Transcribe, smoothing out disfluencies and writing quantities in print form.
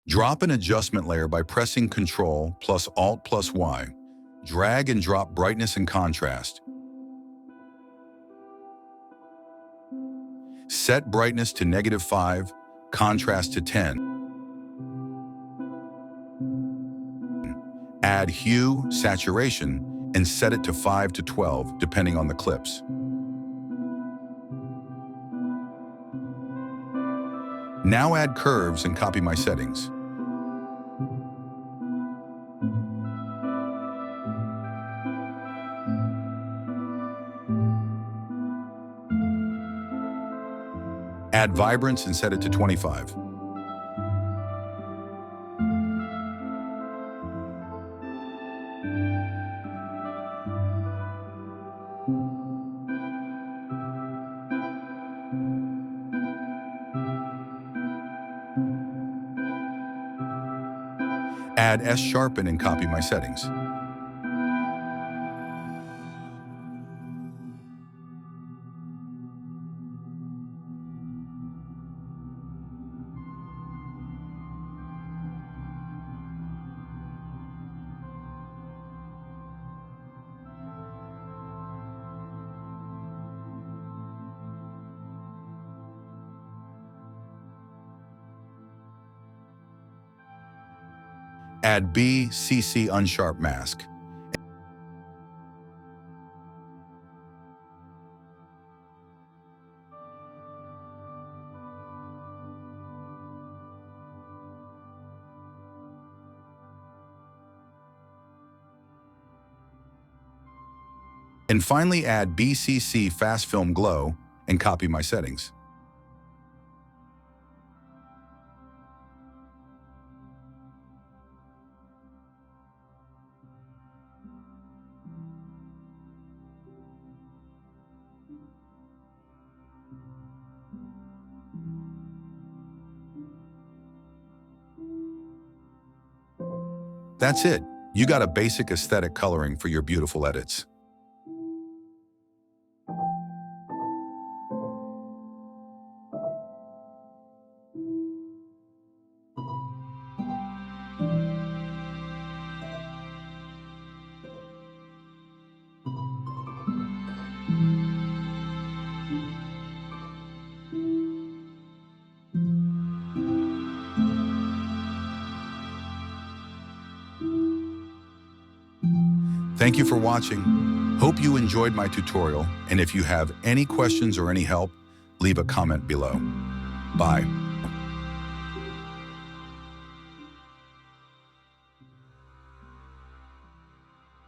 Drop an adjustment layer by pressing Ctrl plus Alt plus Y. Drag and drop brightness and contrast. Set brightness to -5, contrast to 10. Add hue, saturation, and set it to 5 to 12, depending on the clips. Now add curves and copy my settings. Add vibrance and set it to 25. Add S-sharpen and copy my settings. Add BCC Unsharp Mask. And finally add BCC Fast Film Glow and copy my settings. That's it. You got a basic aesthetic coloring for your beautiful edits. Thank you for watching. Hope you enjoyed my tutorial, and if you have any questions or any help, leave a comment below. Bye.